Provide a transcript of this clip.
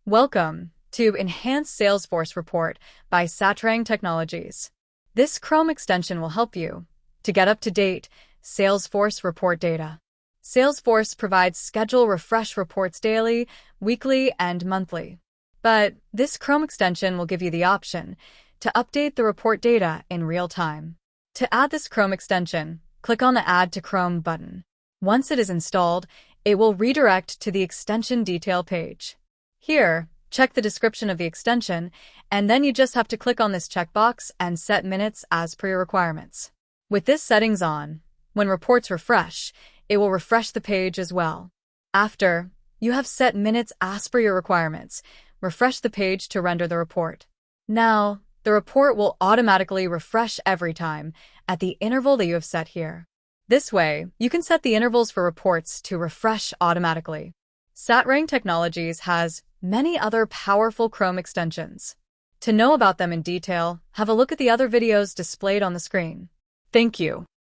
Welcome to Enhanced Salesforce Report by Satrang Technologies. This Chrome extension will help you to get up-to-date Salesforce report data. Salesforce provides schedule refresh reports daily, weekly, and monthly. But this Chrome extension will give you the option to update the report data in real time. To add this Chrome extension, click on the Add to Chrome button. Once it is installed, it will redirect to the extension detail page. Here, check the description of the extension, and then you just have to click on this checkbox and set minutes as per your requirements. With this settings on, when reports refresh, it will refresh the page as well. After you have set minutes as per your requirements, refresh the page to render the report. Now, the report will automatically refresh every time at the interval that you have set here. This way, you can set the intervals for reports to refresh automatically. Satrang Technologies has many other powerful Chrome extensions. To know about them in detail, have a look at the other videos displayed on the screen. Thank you.